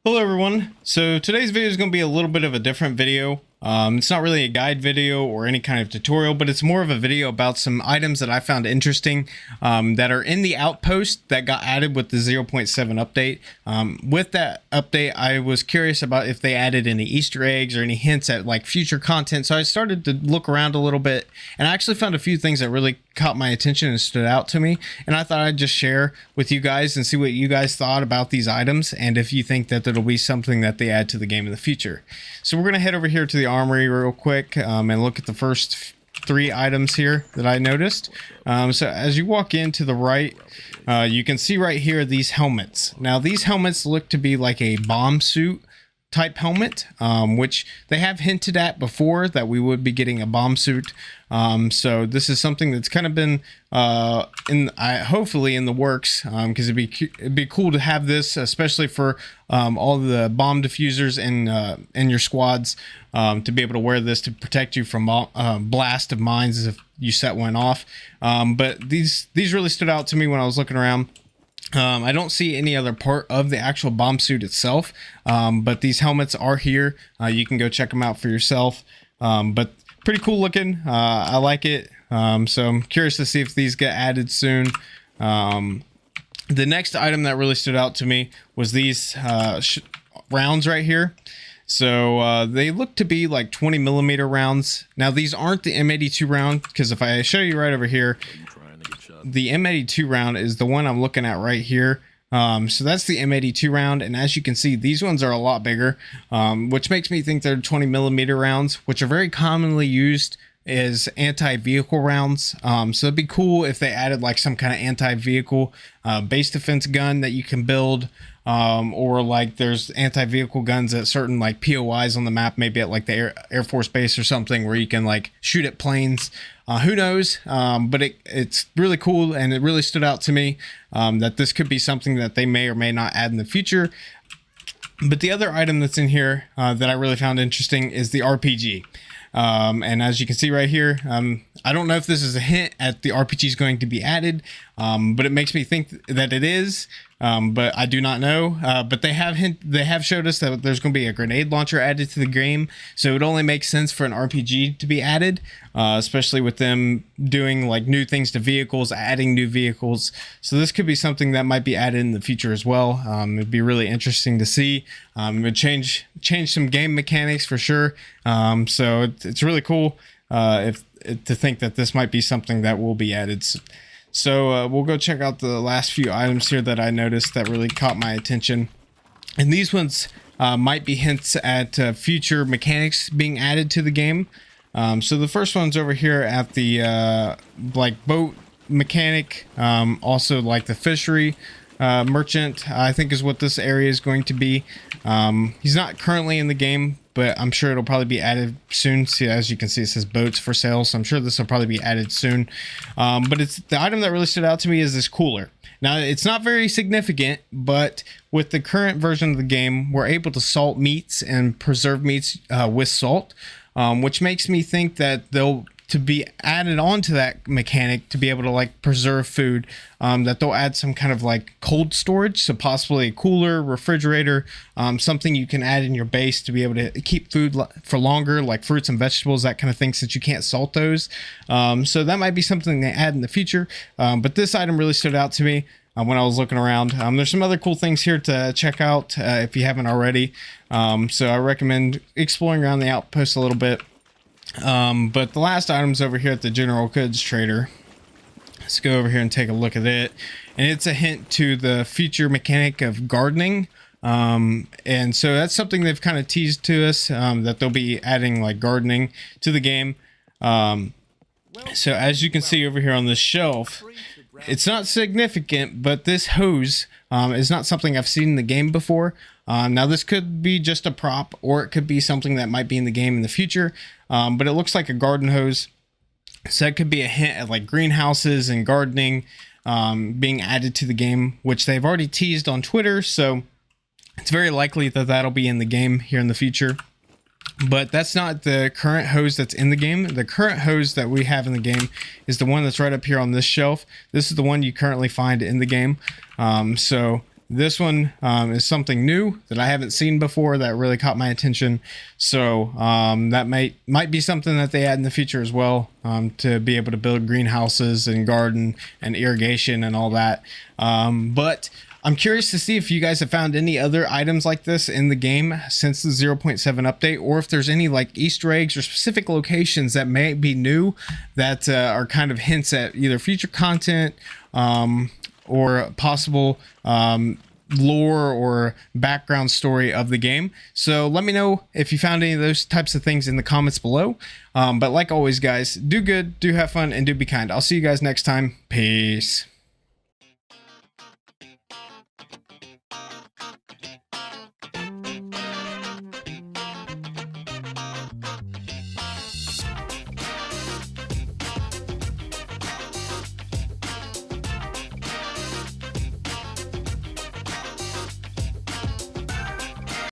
Hello everyone. So today's video is going to be a little bit of a different video. It's not really a guide video or any kind of tutorial, but it's more of a video about some items that I found interesting that are in the outpost that got added with the 0.7 update. With that update, I was curious about if they added any Easter eggs or any hints at like future content. So I started to look around a little bit, and I actually found a few things that really caught my attention and stood out to me. And I thought I'd just share with you guys and see what you guys thought about these items, and if you think that it'll be something that they add to the game in the future. So we're going to head over here to the Armory real quick and look at the first three items here that I noticed. So as you walk in to the right, you can see right here these helmets. Now these helmets look to be like a bomb suit type helmet, which they have hinted at before that we would be getting a bomb suit. So this is something that's kind of been hopefully in the works, because it'd be cool to have this, especially for all the bomb diffusers in your squads, to be able to wear this to protect you from blast of mines if you set one off. But these really stood out to me when I was looking around. I don't see any other part of the actual bomb suit itself, but these helmets are here. You can go check them out for yourself. But pretty cool looking. I like it. So I'm curious to see if these get added soon. The next item that really stood out to me was these rounds right here. So they look to be like 20 millimeter rounds. Now these aren't the M82 round, because if I show you right over here, the M82 round is the one I'm looking at right here. So that's the M82 round, and as you can see, these ones are a lot bigger, which makes me think they're 20 millimeter rounds, which are very commonly used as anti-vehicle rounds. So it'd be cool if they added like some kind of anti-vehicle base defense gun that you can build, or like there's anti-vehicle guns at certain like POIs on the map, maybe at like the Air Force Base or something, where you can like shoot at planes. Who knows? But it's really cool, and it really stood out to me that this could be something that they may or may not add in the future. But the other item that's in here that I really found interesting is the RPG. And as you can see right here, I don't know if this is a hint at the RPG is going to be added, but it makes me think that it is. But I do not know. But they have showed us that there's going to be a grenade launcher added to the game, so it only makes sense for an RPG to be added, especially with them doing like new things to vehicles, adding new vehicles. So this could be something that might be added in the future as well. It'd be really interesting to see. It would change some game mechanics for sure. So it's really cool to think that this might be something that will be added. So we'll go check out the last few items here that I noticed that really caught my attention. And these ones might be hints at future mechanics being added to the game. So the first one's over here at the like boat mechanic, also like the fishery merchant, I think is what this area is going to be. He's not currently in the game, but I'm sure it'll probably be added soon. See, as you can see, it says boats for sale, so I'm sure this will probably be added soon. But it's the item that really stood out to me is this cooler. Now, it's not very significant, but with the current version of the game, we're able to salt meats and preserve meats with salt, which makes me think that they'll to be added onto that mechanic to be able to like preserve food, that they'll add some kind of like cold storage, so possibly a cooler, refrigerator, something you can add in your base to be able to keep food for longer, like fruits and vegetables, that kind of thing, since you can't salt those. So that might be something they add in the future. But this item really stood out to me when I was looking around. There's some other cool things here to check out if you haven't already. So I recommend exploring around the outpost a little bit. But the last item's over here at the general goods trader. Let's go over here and take a look at it. And it's a hint to the future mechanic of gardening. And so that's something they've kind of teased to us, that they'll be adding like gardening to the game. So as you can see over here on this shelf, it's not significant, but this hose is not something I've seen in the game before. Now this could be just a prop, or it could be something that might be in the game in the future. But it looks like a garden hose. So that could be a hint at like greenhouses and gardening being added to the game, which they've already teased on Twitter. So it's very likely that that'll be in the game here in the future. But that's not the current hose that's in the game. The current hose that we have in the game is the one that's right up here on this shelf. This is the one you currently find in the game. So this one is something new that I haven't seen before that really caught my attention. So that might be something that they add in the future as well, to be able to build greenhouses and garden and irrigation and all that. But I'm curious to see if you guys have found any other items like this in the game since the 0.7 update, or if there's any like Easter eggs or specific locations that may be new that are kind of hints at either future content or possible lore or background story of the game. So let me know if you found any of those types of things in the comments below. But like always, guys, do good, do have fun, and do be kind. I'll see you guys next time. Peace.